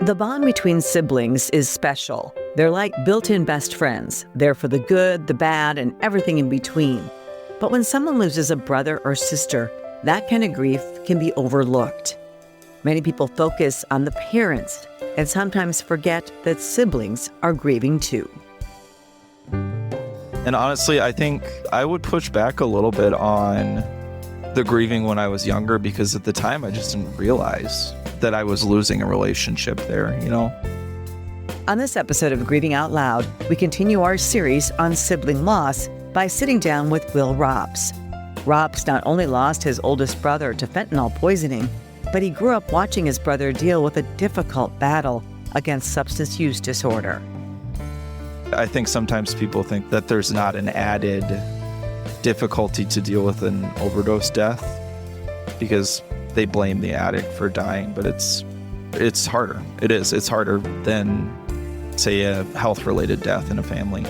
The bond between siblings is special. They're like built-in best friends. They're for the good, the bad, and everything in between. But when someone loses a brother or sister, that kind of grief can be overlooked. Many people focus on the parents and sometimes forget that siblings are grieving too. And honestly, I think I would push back a little bit on the grieving when I was younger, because at the time I just didn't realize that I was losing a relationship there, On this episode of Grieving Out Loud, we continue our series on sibling loss by sitting down with Will Robs. Robs not only lost his oldest brother to fentanyl poisoning, but he grew up watching his brother deal with a difficult battle against substance use disorder. I think sometimes people think that there's not an added difficulty to deal with an overdose death because they blame the addict for dying, but it's harder. It is. It's harder than, say, a health-related death in a family.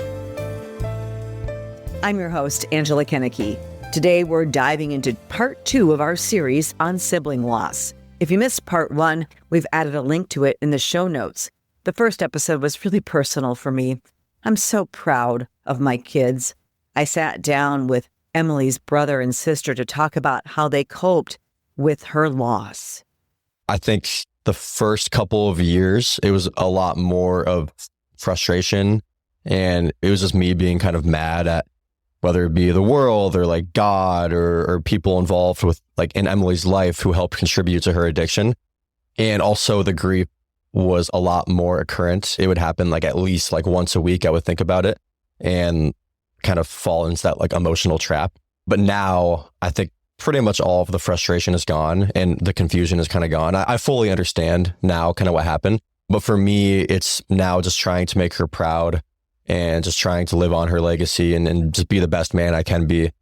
I'm your host, Angela Kennecke. Today, we're diving into part 2 of our series on sibling loss. If you missed part 1, we've added a link to it in the show notes. The first episode was really personal for me. I'm so proud of my kids. I sat down with Emily's brother and sister to talk about how they coped with her loss. I think the first couple of years, it was a lot more of frustration, and it was just me being kind of mad at whether it be the world or like God or people involved with like in Emily's life who helped contribute to her addiction. And also the grief was a lot more occurrent. It would happen like at least like once a week. I would think about it and kind of fall into that like emotional trap. But now I think pretty much all of the frustration is gone and the confusion is kind of gone. I fully understand now kind of what happened. But for me, it's now just trying to make her proud and just trying to live on her legacy and just be the best man I can be.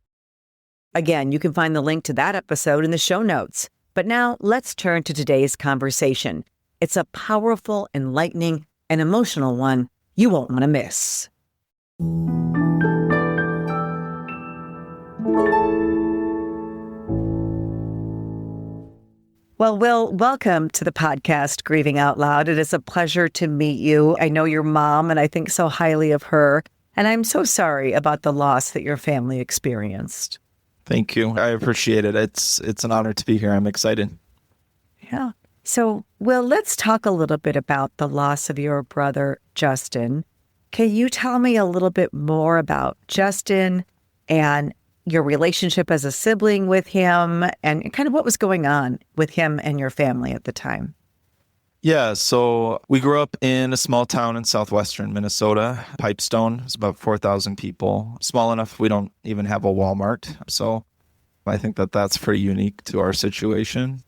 Again, you can find the link to that episode in the show notes. But now let's turn to today's conversation. It's a powerful, enlightening, and emotional one you won't want to miss. Well, Will, welcome to the podcast, Grieving Out Loud. It is a pleasure to meet you. I know your mom, and I think so highly of her. And I'm so sorry about the loss that your family experienced. Thank you. I appreciate it. It's an honor to be here. I'm excited. Yeah. So, Will, let's talk a little bit about the loss of your brother, Justin. Can you tell me a little bit more about Justin and your relationship as a sibling with him and kind of what was going on with him and your family at the time? Yeah, so we grew up in a small town in southwestern Minnesota, Pipestone. It's about 4,000 people. Small enough we don't even have a Walmart. So I think that that's pretty unique to our situation.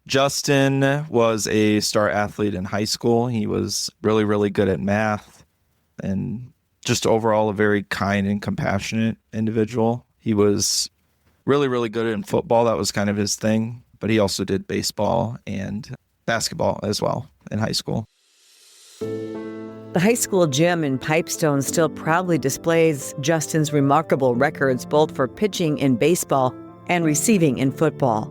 Justin was a star athlete in high school. He was really, really good at math and just overall a very kind and compassionate individual. He was really, really good in football. That was kind of his thing. But he also did baseball and basketball as well in high school. The high school gym in Pipestone still proudly displays Justin's remarkable records both for pitching in baseball and receiving in football.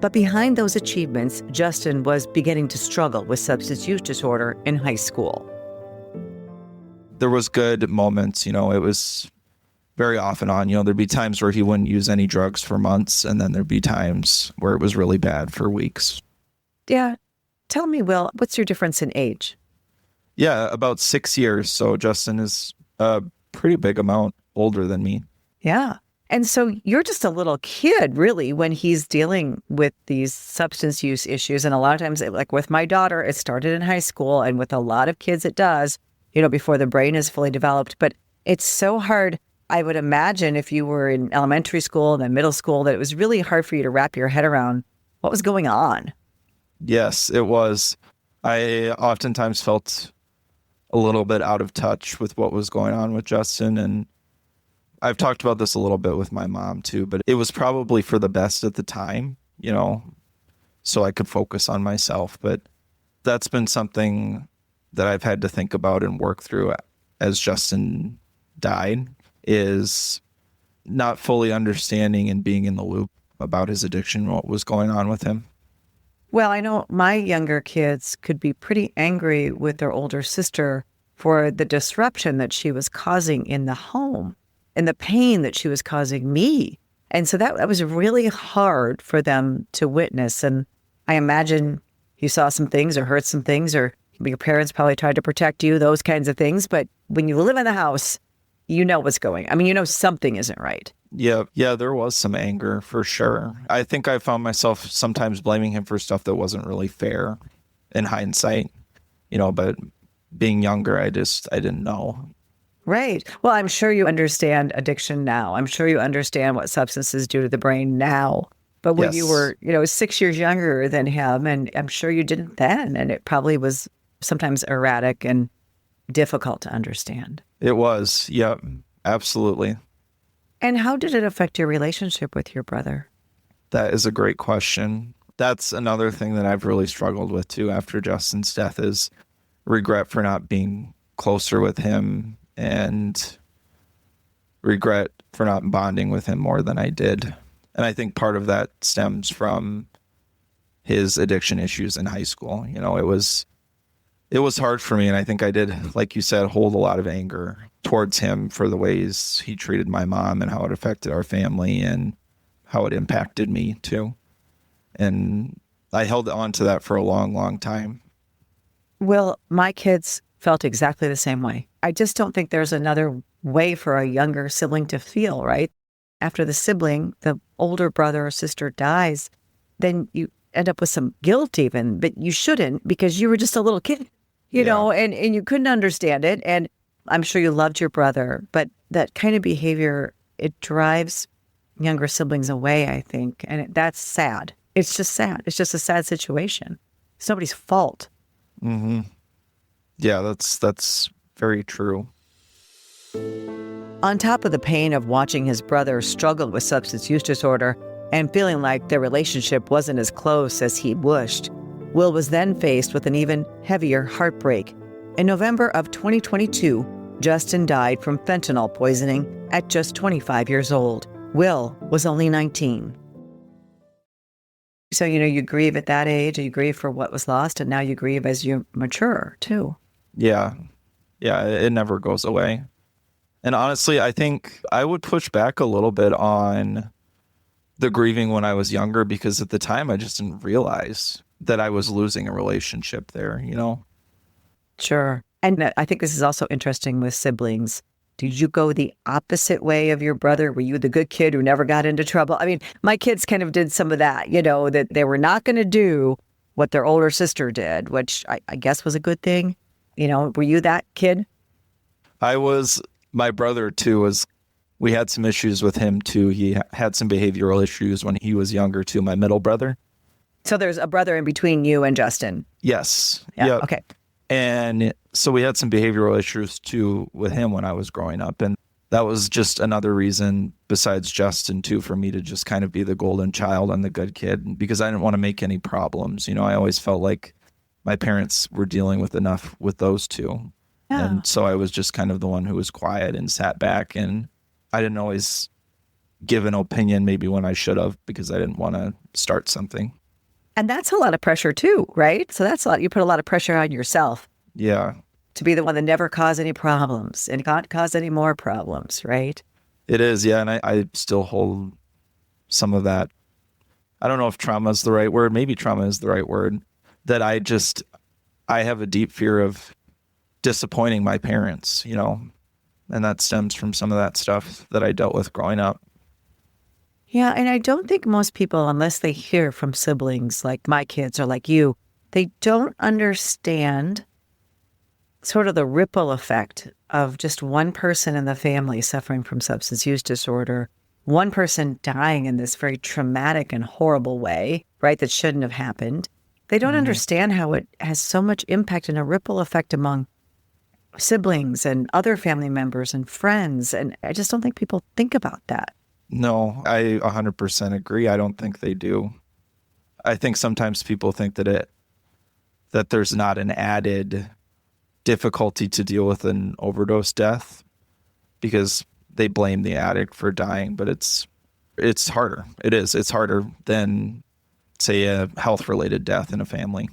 But behind those achievements, Justin was beginning to struggle with substance use disorder in high school. There was good moments, it was very off and on. There'd be times where he wouldn't use any drugs for months, and then there'd be times where it was really bad for weeks. Yeah. Tell me, Will, what's your difference in age? Yeah, about 6 years. So Justin is a pretty big amount older than me. Yeah. And so you're just a little kid, really, when he's dealing with these substance use issues. And a lot of times, like with my daughter, it started in high school. And with a lot of kids, it does, before the brain is fully developed. But it's so hard. I would imagine if you were in elementary school and then middle school, that it was really hard for you to wrap your head around what was going on. Yes, it was. I oftentimes felt a little bit out of touch with what was going on with Justin. And I've talked about this a little bit with my mom too, but it was probably for the best at the time, so I could focus on myself. But that's been something that I've had to think about and work through as Justin died, is not fully understanding and being in the loop about his addiction, what was going on with him. Well, I know my younger kids could be pretty angry with their older sister for the disruption that she was causing in the home and the pain that she was causing me. And so that was really hard for them to witness. And I imagine you saw some things or heard some things, or your parents probably tried to protect you, those kinds of things. But when you live in the house, you know what's going. I mean, you know something isn't right. Yeah, there was some anger for sure. I think I found myself sometimes blaming him for stuff that wasn't really fair in hindsight, but being younger, I didn't know. Right. Well, I'm sure you understand addiction now. I'm sure you understand what substances do to the brain now. But when you Yes. were, 6 years younger than him, and I'm sure you didn't then, and it probably was sometimes erratic and difficult to understand. It was. Yep, absolutely. And how did it affect your relationship with your brother? That is a great question. That's another thing that I've really struggled with too after Justin's death is regret for not being closer with him and regret for not bonding with him more than I did. And I think part of that stems from his addiction issues in high school. It was hard for me. And I think I did, like you said, hold a lot of anger towards him for the ways he treated my mom and how it affected our family and how it impacted me too. And I held on to that for a long, long time. Well, my kids felt exactly the same way. I just don't think there's another way for a younger sibling to feel, right? After the sibling, the older brother or sister dies, then you end up with some guilt even, but you shouldn't because you were just a little kid, and you couldn't understand it. And I'm sure you loved your brother, but that kind of behavior, it drives younger siblings away, I think. And that's sad. It's just sad. It's just a sad situation. It's nobody's fault. Mm-hmm. Yeah, that's very true. On top of the pain of watching his brother struggle with substance use disorder and feeling like their relationship wasn't as close as he wished, Will was then faced with an even heavier heartbreak. In November of 2022, Justin died from fentanyl poisoning at just 25 years old. Will was only 19. So, you grieve at that age, you grieve for what was lost, and now you grieve as you mature, too. Yeah. Yeah, it never goes away. And honestly, I think I would push back a little bit on the grieving when I was younger because at the time I just didn't realize that I was losing a relationship there, Sure. And I think this is also interesting with siblings. Did you go the opposite way of your brother? Were you the good kid who never got into trouble? I mean, my kids kind of did some of that, that they were not going to do what their older sister did, which I guess was a good thing. Were you that kid? My brother too we had some issues with him too. He had some behavioral issues when he was younger too, my middle brother. So there's a brother in between you and Justin. Yes. Yeah. Yep. Okay. And so we had some behavioral issues too with him when I was growing up. And that was just another reason besides Justin too, for me to just kind of be the golden child and the good kid because I didn't want to make any problems. I always felt like my parents were dealing with enough with those two. Yeah. And so I was just kind of the one who was quiet and sat back, and I didn't always give an opinion maybe when I should have because I didn't want to start something. And that's a lot of pressure too, right? So that's you put a lot of pressure on yourself. Yeah. To be the one that never caused any problems and can't cause any more problems, right? It is, yeah. And I still hold some of that. I don't know if trauma is the right word. Maybe trauma is the right word. That I have a deep fear of disappointing my parents, and that stems from some of that stuff that I dealt with growing up. Yeah, and I don't think most people, unless they hear from siblings like my kids or like you, they don't understand sort of the ripple effect of just one person in the family suffering from substance use disorder, one person dying in this very traumatic and horrible way, right, that shouldn't have happened. They don't understand how it has so much impact and a ripple effect among siblings and other family members and friends. And I just don't think people think about that. No, I 100% agree. I don't think they do. I think sometimes people think that there's not an added difficulty to deal with an overdose death because they blame the addict for dying, but it's harder. It is. It's harder than say, a health-related death in a family.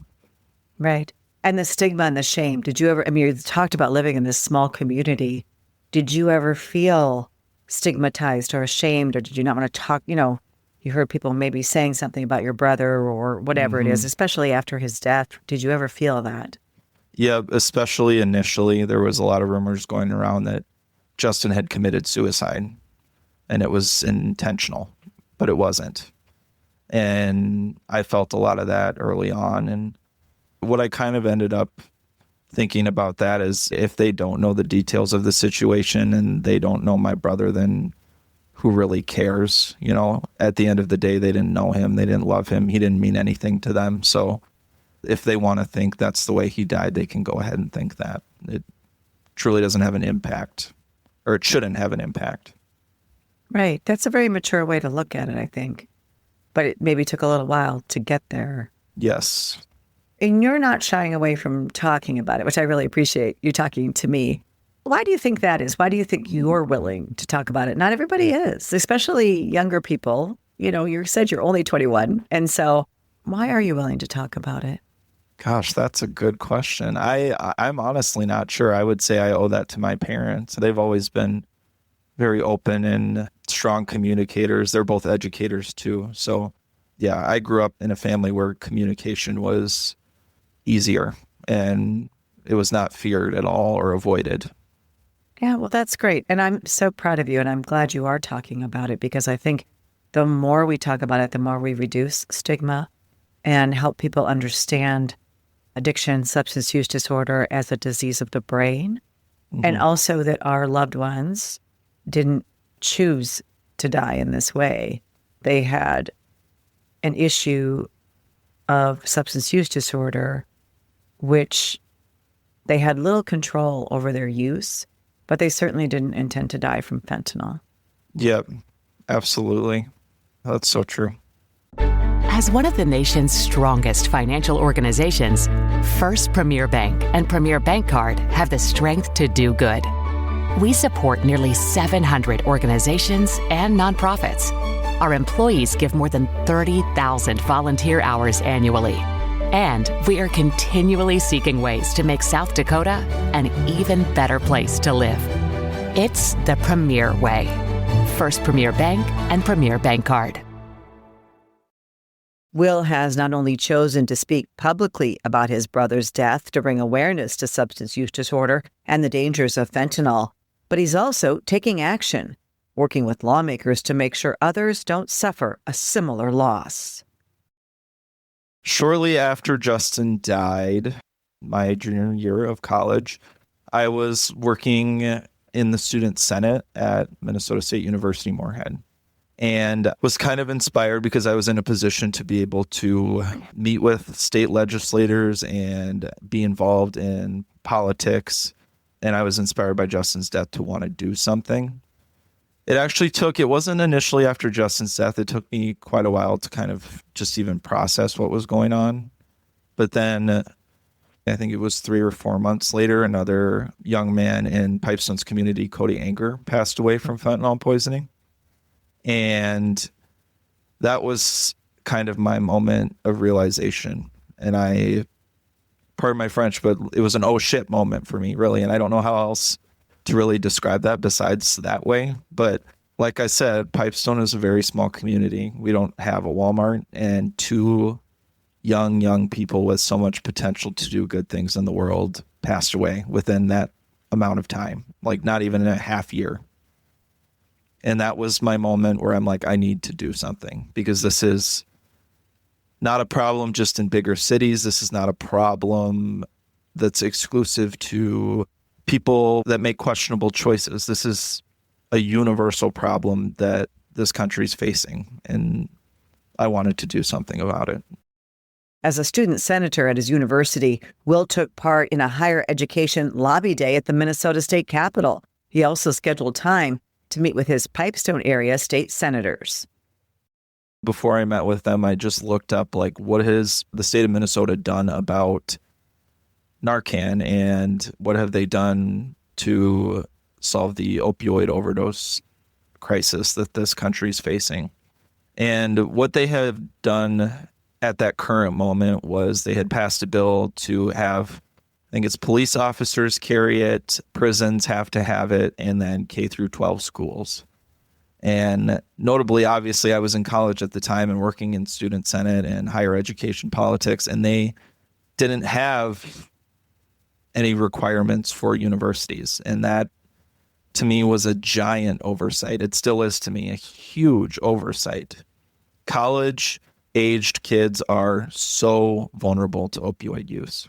Right. And the stigma and the shame. Did you ever, I mean, you talked about living in this small community. Did you ever feel stigmatized or ashamed, or did you not want to talk? You heard people maybe saying something about your brother or whatever it is, especially after his death. Did you ever feel that? Yeah, especially initially, there was a lot of rumors going around that Justin had committed suicide and it was intentional, but it wasn't. And I felt a lot of that early on. And what I kind of ended up thinking about that is, if they don't know the details of the situation and they don't know my brother, then who really cares? At the end of the day, they didn't know him. They didn't love him. He didn't mean anything to them. So if they want to think that's the way he died, they can go ahead and think that. It truly doesn't have an impact, or it shouldn't have an impact. Right. That's a very mature way to look at it, I think. But it maybe took a little while to get there. Yes. And you're not shying away from talking about it, which I really appreciate you talking to me. Why do you think that is? Why do you think you're willing to talk about it? Not everybody is, especially younger people. You said you're only 21. And so why are you willing to talk about it? Gosh, that's a good question. I'm honestly not sure. I would say I owe that to my parents. They've always been very open and strong communicators. They're both educators too. So yeah, I grew up in a family where communication was easier and it was not feared at all or avoided. Yeah, well, that's great. And I'm so proud of you. And I'm glad you are talking about it, because I think the more we talk about it, the more we reduce stigma and help people understand addiction, substance use disorder as a disease of the brain. And also that our loved ones didn't choose to die in this way. They had an issue of substance use disorder, which they had little control over their use, but they certainly didn't intend to die from fentanyl. Yep, absolutely. That's so true. As one of the nation's strongest financial organizations, First Premier Bank and Premier Bank Card have the strength to do good. We support nearly 700 organizations and nonprofits. Our employees give more than 30,000 volunteer hours annually. And we are continually seeking ways to make South Dakota an even better place to live. It's the Premier way. First Premier Bank and Premier Bank Card. Will has not only chosen to speak publicly about his brother's death to bring awareness to substance use disorder and the dangers of fentanyl, but he's also taking action, working with lawmakers to make sure others don't suffer a similar loss. Shortly after Justin died, my junior year of college, I was working in the Student Senate at Minnesota State University Moorhead, and was kind of inspired because I was in a position to be able to meet with state legislators and be involved in politics. And I was inspired by Justin's death to want to do something. It wasn't initially after Justin's death. It took me quite a while to kind of just even process what was going on. But then I think it was 3 or 4 months later, another young man in Pipestone's community, Cody Anger, passed away from fentanyl poisoning. And that was kind of my moment of realization. And pardon my French, but it was an oh shit moment for me, really. And I don't know how else to really describe that besides that way. But like I said, Pipestone is a very small community. We don't have a Walmart, and 2 young people with so much potential to do good things in the world passed away within that amount of time, like not even in a half year. And that was my moment where I'm like, I need to do something, because this is not a problem just in bigger cities. This is not a problem that's exclusive to people that make questionable choices. This is a universal problem that this country's facing, and I wanted to do something about it. As a student senator at his university, Will took part in a higher education lobby day at the Minnesota State Capitol. He also scheduled time to meet with his Pipestone area state senators. Before I met with them, I just looked up, like, what has the state of Minnesota done about Narcan, and what have they done to solve the opioid overdose crisis that this country is facing. And what they have done at that current moment was they had passed a bill to have, I think it's police officers carry it, prisons have to have it, and then K through 12 schools. And notably, obviously, I was in college at the time and working in student senate and higher education politics, and they didn't have any requirements for universities. And that, to me, was a giant oversight. It still is to me a huge oversight. College-aged kids are so vulnerable to opioid use.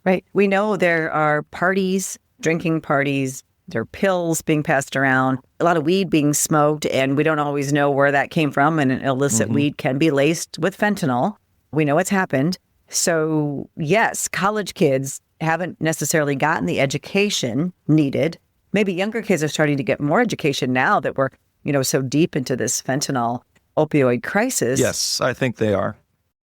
Right. We know there are parties, drinking parties, there are pills being passed around, a lot of weed being smoked, and we don't always know where that came from. And an illicit weed can be laced with fentanyl. We know it's happened. So yes, college kids haven't necessarily gotten the education needed. Maybe younger kids are starting to get more education now that we're, so deep into this fentanyl opioid crisis. Yes, I think they are.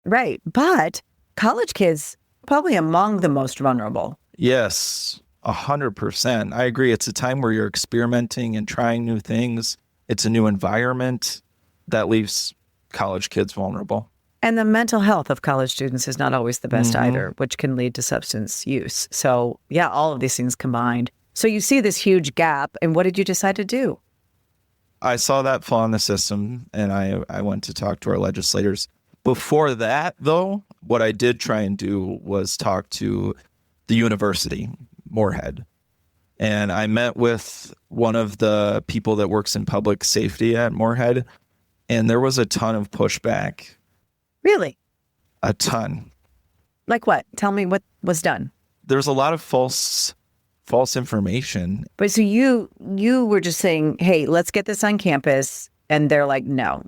Right. But college kids, probably among the most vulnerable. Yes, 100%. I agree. It's a time where you're experimenting and trying new things. It's a new environment that leaves college kids vulnerable. And the mental health of college students is not always the best either, which can lead to substance use. So yeah, all of these things combined. So you see this huge gap, and what did you decide to do? I saw that flaw in the system, and I went to talk to our legislators. Before that, though, what I did try and do was talk to the university, Moorhead. And I met with one of the people that works in public safety at Moorhead, and there was a ton of pushback. Really? A ton. Like what? Tell me what was done. There's a lot of false information. But so you were just saying, hey, let's get this on campus. And they're like, no.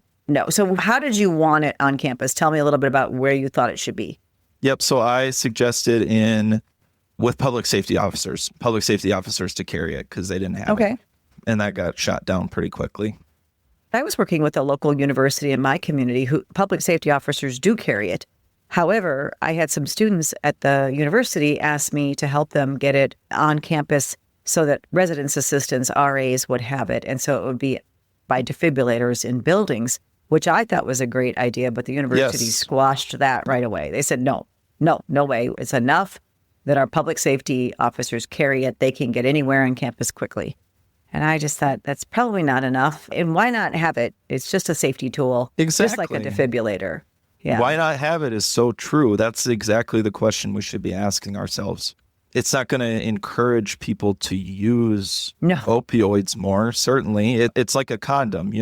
So how did you want it on campus? Tell me a little bit about where you thought it should be. Yep. So I suggested with public safety officers to carry it because they didn't have it. And that got shot down pretty quickly. I was working with a local university in my community who public safety officers do carry it. However, I had some students at the university ask me to help them get it on campus so that residence assistants, RAs, would have it. And so it would be by defibrillators in buildings, which I thought was a great idea. But the university squashed that right away. They said, no way. It's enough that our public safety officers carry it. They can get anywhere on campus quickly. And I just thought that's probably not enough. And why not have it? It's just a safety tool. Exactly. Just like a defibrillator. Yeah. Why not have it is so true. That's exactly the question we should be asking ourselves. It's not going to encourage people to use opioids more, certainly. It's like a condom,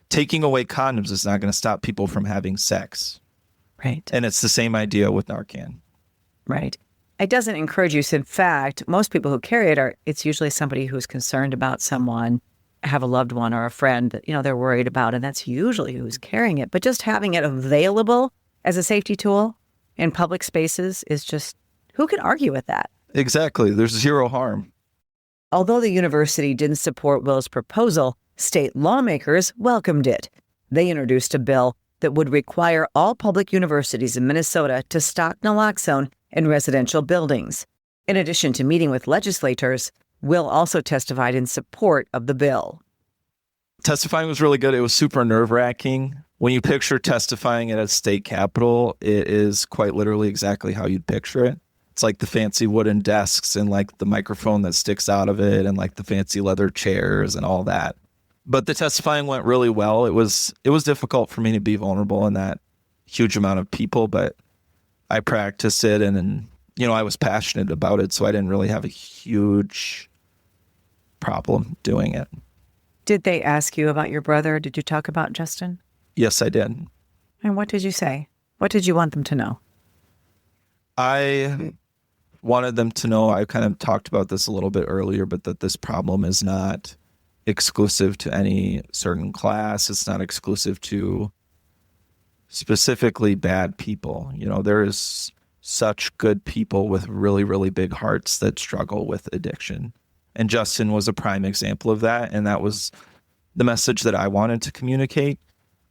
Taking away condoms is not going to stop people from having sex. Right. And it's the same idea with Narcan. Right. It doesn't encourage use. In fact, most people who carry it's usually somebody who's concerned about someone, have a loved one or a friend that, they're worried about, and that's usually who's carrying it. But just having it available as a safety tool in public spaces is just, who can argue with that? Exactly. There's zero harm. Although the university didn't support Will's proposal, state lawmakers welcomed it. They introduced a bill that would require all public universities in Minnesota to stock naloxone in residential buildings. In addition to meeting with legislators, Will also testified in support of the bill. Testifying was really good. It was super nerve-wracking. When you picture testifying at a state capitol, it is quite literally exactly how you'd picture it. It's like the fancy wooden desks and like the microphone that sticks out of it and like the fancy leather chairs and all that. But the testifying went really well. It was difficult for me to be vulnerable in that huge amount of people, but I practiced it and I was passionate about it, so I didn't really have a huge problem doing it. Did they ask you about your brother? Did you talk about Justin? Yes, I did. And what did you say? What did you want them to know? I wanted them to know, I kind of talked about this a little bit earlier, but that this problem is not exclusive to any certain class. It's not exclusive to specifically bad people. There is such good people with really, really big hearts that struggle with addiction. And Justin was a prime example of that. And that was the message that I wanted to communicate.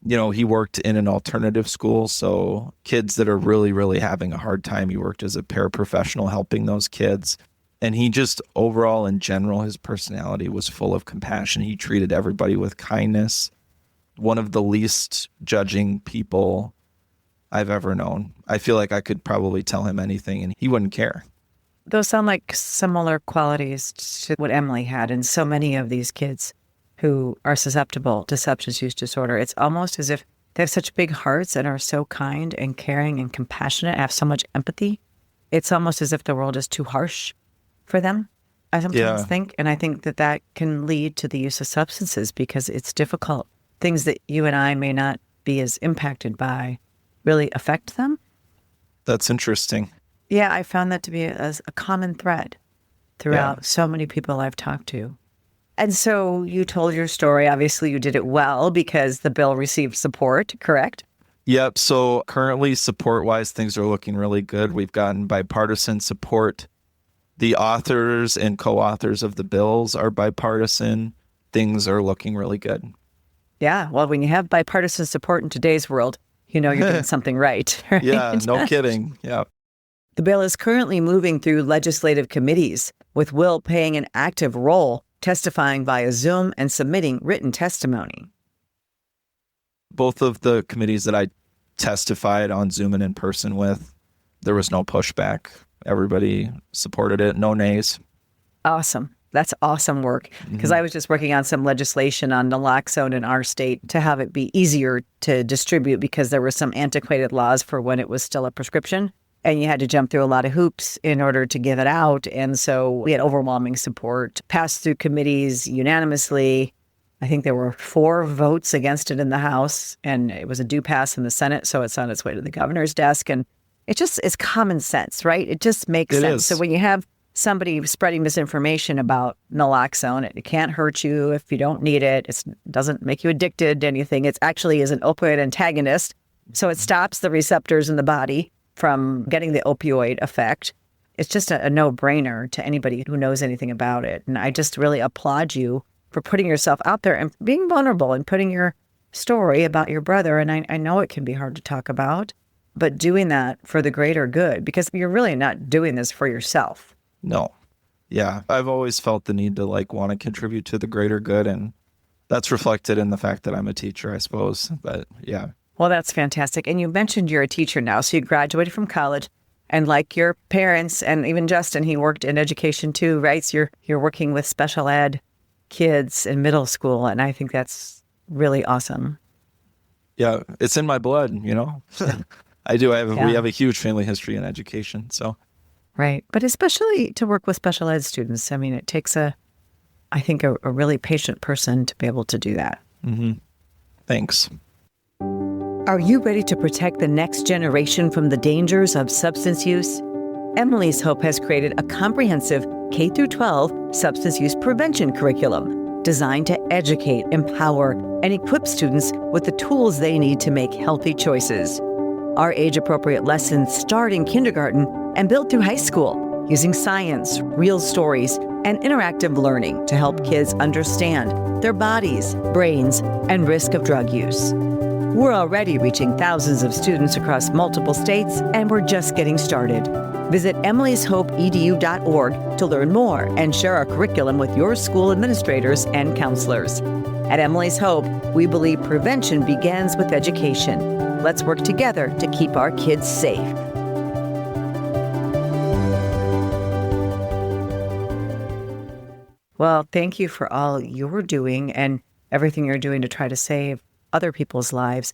He worked in an alternative school. So kids that are really, really having a hard time, he worked as a paraprofessional helping those kids. And he just overall, in general, his personality was full of compassion. He treated everybody with kindness. One of the least judging people I've ever known. I feel like I could probably tell him anything and he wouldn't care. Those sound like similar qualities to what Emily had and so many of these kids who are susceptible to substance use disorder. It's almost as if they have such big hearts and are so kind and caring and compassionate, have so much empathy. It's almost as if the world is too harsh for them, I sometimes think. And I think that that can lead to the use of substances because it's difficult. Things that you and I may not be as impacted by really affect them. That's interesting. Yeah, I found that to be a common thread throughout so many people I've talked to. And so you told your story. Obviously, you did it well because the bill received support, correct? Yep. So currently, support-wise, things are looking really good. We've gotten bipartisan support. The authors and co-authors of the bills are bipartisan. Things are looking really good. Yeah. Well, when you have bipartisan support in today's world, you know you're doing something right. Yeah, no kidding. Yeah. The bill is currently moving through legislative committees, with Will playing an active role, testifying via Zoom and submitting written testimony. Both of the committees that I testified on Zoom and in person with, there was no pushback. Everybody supported it, no nays. Awesome. That's awesome work. Because I was just working on some legislation on naloxone in our state to have it be easier to distribute because there were some antiquated laws for when it was still a prescription. And you had to jump through a lot of hoops in order to give it out. And so we had overwhelming support, passed through committees unanimously. I think there were 4 votes against it in the House, and it was a due pass in the Senate. So it's on its way to the governor's desk. And it just is common sense, right? It just makes sense. So when you have somebody spreading misinformation about naloxone, it can't hurt you if you don't need it. It doesn't make you addicted to anything. It actually is an opioid antagonist. So it stops the receptors in the body from getting the opioid effect. It's just a no-brainer to anybody who knows anything about it. And I just really applaud you for putting yourself out there and being vulnerable and putting your story about your brother. And I know it can be hard to talk about, but doing that for the greater good, because you're really not doing this for yourself. No. Yeah. I've always felt the need to want to contribute to the greater good. And that's reflected in the fact that I'm a teacher, I suppose. But yeah. Well, that's fantastic. And you mentioned you're a teacher now. So you graduated from college, and like your parents and even Justin, he worked in education too, right? So you're working with special ed kids in middle school. And I think that's really awesome. Yeah. It's in my blood, I do. We have a huge family history in education. So. Right. But especially to work with special ed students. I mean, it takes I think a really patient person to be able to do that. Mm-hmm. Thanks. Are you ready to protect the next generation from the dangers of substance use? Emily's Hope has created a comprehensive K-12 substance use prevention curriculum designed to educate, empower, and equip students with the tools they need to make healthy choices. Our age-appropriate lessons start in kindergarten and build through high school, using science, real stories, and interactive learning to help kids understand their bodies, brains, and risk of drug use. We're already reaching thousands of students across multiple states, and we're just getting started. Visit emilyshopeedu.org to learn more and share our curriculum with your school administrators and counselors. At Emily's Hope, we believe prevention begins with education. Let's work together to keep our kids safe. Well, thank you for all you're doing and everything you're doing to try to save other people's lives.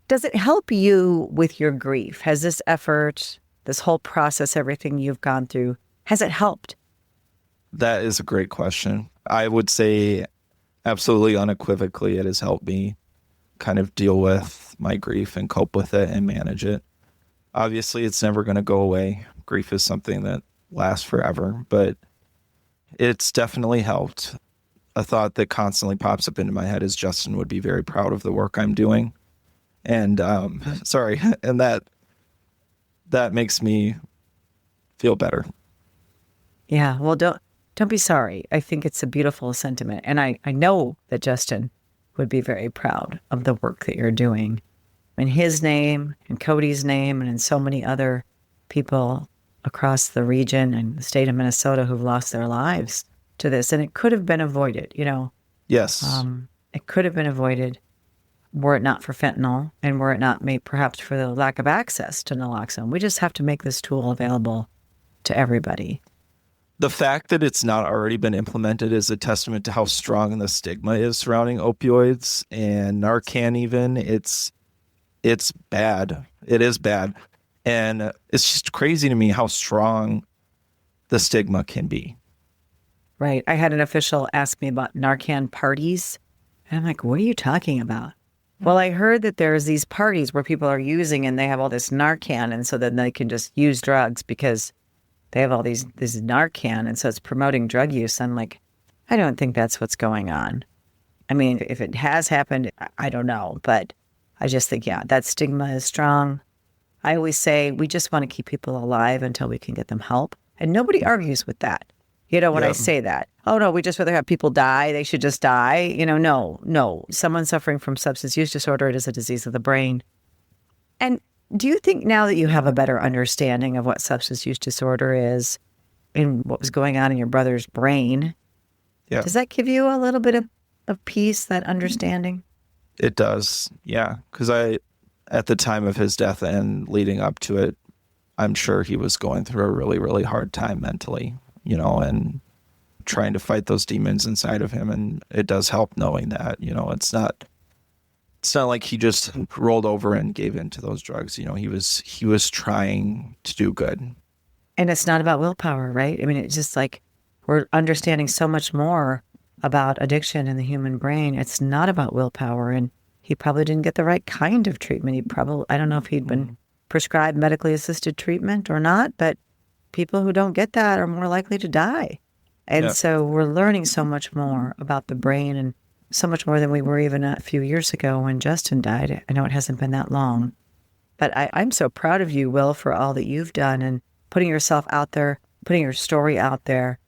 Does it help you with your grief? Has this effort, this whole process, everything you've gone through, has it helped? That is a great question. I would say absolutely unequivocally it has helped me kind of deal with my grief and cope with it and manage it. Obviously, it's never going to go away. Grief is something that lasts forever, but it's definitely helped. A thought that constantly pops up into my head is Justin would be very proud of the work I'm doing. And and that makes me feel better. Yeah, well, don't be sorry. I think it's a beautiful sentiment. And I know that Justin would be very proud of the work that you're doing in his name, in Cody's name, and in so many other people across the region and the state of Minnesota who've lost their lives to this. And it could have been avoided, Yes. It could have been avoided. were it not for fentanyl and were it not made perhaps for the lack of access to naloxone. We just have to make this tool available to everybody. The fact that it's not already been implemented is a testament to how strong the stigma is surrounding opioids and Narcan even. It's bad. It is bad. And it's just crazy to me how strong the stigma can be. Right. I had an official ask me about Narcan parties. And I'm like, what are you talking about? Well, I heard that there's these parties where people are using and they have all this Narcan. And so then they can just use drugs because they have all this Narcan. And so it's promoting drug use. I'm like, I don't think that's what's going on. I mean, if it has happened, I don't know. But I just think, yeah, that stigma is strong. I always say we just want to keep people alive until we can get them help. And nobody argues with that. You know, when I say that, oh, no, we just rather have people die. They should just die. You know, no. Someone suffering from substance use disorder, it is a disease of the brain. And do you think now that you have a better understanding of what substance use disorder is and what was going on in your brother's brain, does that give you a little bit of peace, that understanding? It does, yeah. Because at the time of his death and leading up to it, I'm sure he was going through a really, really hard time mentally, you know, and trying to fight those demons inside of him. And it does help knowing that, you know, it's not like he just rolled over and gave in to those drugs. You know, he was trying to do good. And it's not about willpower, right? I mean, it's just like we're understanding so much more about addiction in the human brain. It's not about willpower. And he probably didn't get the right kind of treatment. I don't know if he'd been prescribed medically assisted treatment or not, but people who don't get that are more likely to die. And so we're learning so much more about the brain, and so much more than we were even a few years ago when Justin died. I know it hasn't been that long. But I'm so proud of you, Will, for all that you've done and putting yourself out there, putting your story out there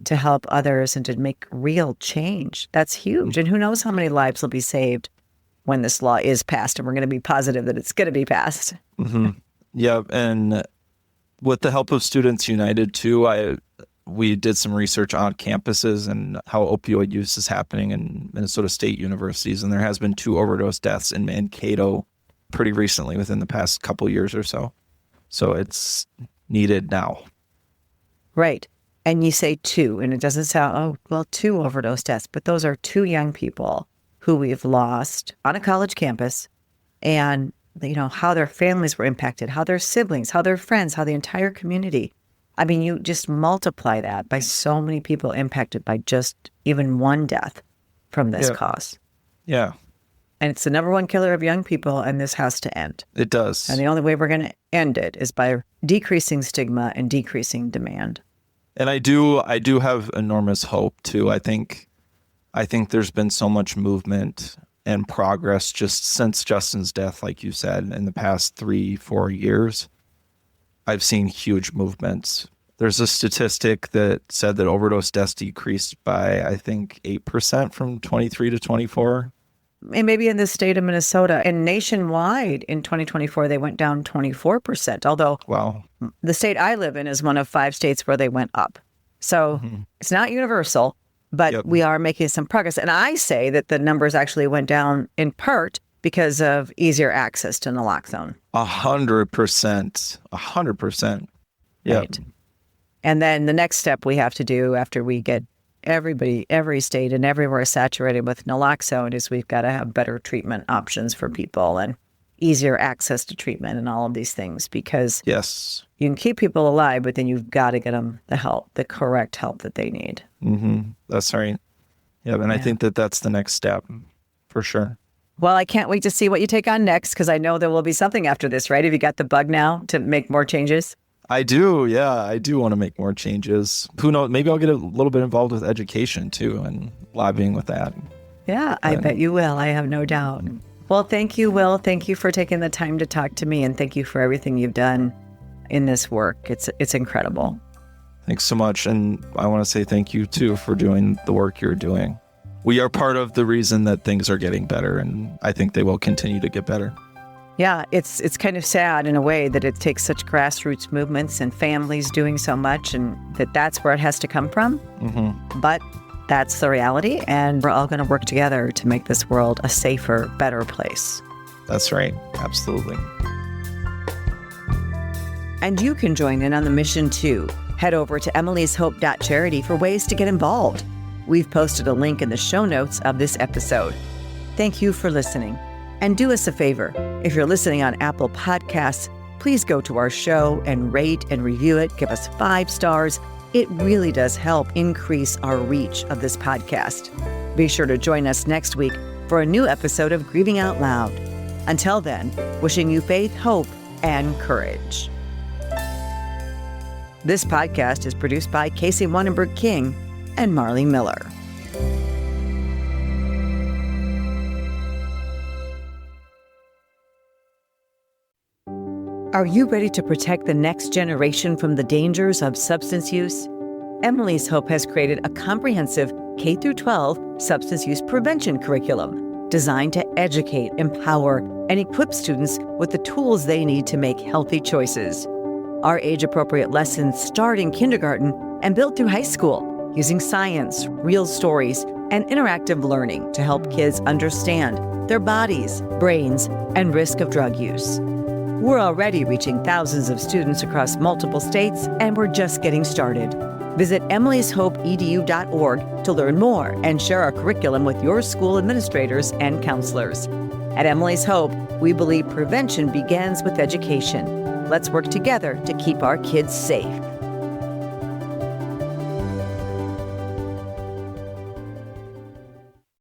to help others and to make real change. That's huge. And who knows how many lives will be saved when this law is passed, and we're going to be positive that it's going to be passed. Mm-hmm. Yeah, and with the help of Students United, too, we did some research on campuses and how opioid use is happening in Minnesota State universities, and there has been 2 overdose deaths in Mankato pretty recently within the past couple years or so. So it's needed now. Right. And you say 2, and it doesn't sound, 2 overdose deaths, but those are 2 young people who we've lost on a college campus, and, you know, how their families were impacted, how their siblings, how their friends, how the entire community. I mean, you just multiply that by so many people impacted by just even one death from this cause. Yeah. And it's the number 1 killer of young people, and this has to end. It does. And the only way we're going to end it is by decreasing stigma and decreasing demand. And I do have enormous hope, too. I think there's been so much movement and progress just since Justin's death, like you said, in the past 3-4 years. I've seen huge movements. There's a statistic that said that overdose deaths decreased by, I think, 8% from 23 to 24. And maybe in the state of Minnesota, and nationwide in 2024, they went down 24%, although the state I live in is one of 5 states where they went up. So it's not universal, but we are making some progress. And I say that the numbers actually went down in part because of easier access to naloxone. 100%. 100%. Yep. Right. And then the next step we have to do after we get every state and everywhere saturated with naloxone is we've got to have better treatment options for people and easier access to treatment and all of these things, because you can keep people alive, but then you've got to get them the correct help that they need. Mm-hmm. That's right. Yeah, and I think that's the next step for sure. Well, I can't wait to see what you take on next, because I know there will be something after this, right? Have you got the bug now to make more changes? I do. Yeah, I do want to make more changes. Who knows? Maybe I'll get a little bit involved with education too and lobbying with that. Yeah, I bet you will. I have no doubt. Well, thank you, Will. Thank you for taking the time to talk to me, and thank you for everything you've done in this work. It's incredible. Thanks so much. And I want to say thank you too for doing the work you're doing. We are part of the reason that things are getting better, and I think they will continue to get better. Yeah, it's kind of sad in a way that it takes such grassroots movements and families doing so much, and that's where it has to come from. Mm-hmm. But that's the reality, and we're all going to work together to make this world a safer, better place. That's right. Absolutely. And you can join in on the mission too. Head over to emily'shope.charity for ways to get involved. We've posted a link in the show notes of this episode. Thank you for listening. And do us a favor. If you're listening on Apple Podcasts, please go to our show and rate and review it. Give us 5 stars. It really does help increase our reach of this podcast. Be sure to join us next week for a new episode of Grieving Out Loud. Until then, wishing you faith, hope, and courage. This podcast is produced by Casey Wannenberg King and Marley Miller. Are you ready to protect the next generation from the dangers of substance use? Emily's Hope has created a comprehensive K-12 substance use prevention curriculum designed to educate, empower, and equip students with the tools they need to make healthy choices. Our age-appropriate lessons start in kindergarten and build through high school, using science, real stories, and interactive learning to help kids understand their bodies, brains, and risk of drug use. We're already reaching thousands of students across multiple states, and we're just getting started. Visit emilyshopeedu.org to learn more and share our curriculum with your school administrators and counselors. At Emily's Hope, we believe prevention begins with education. Let's work together to keep our kids safe.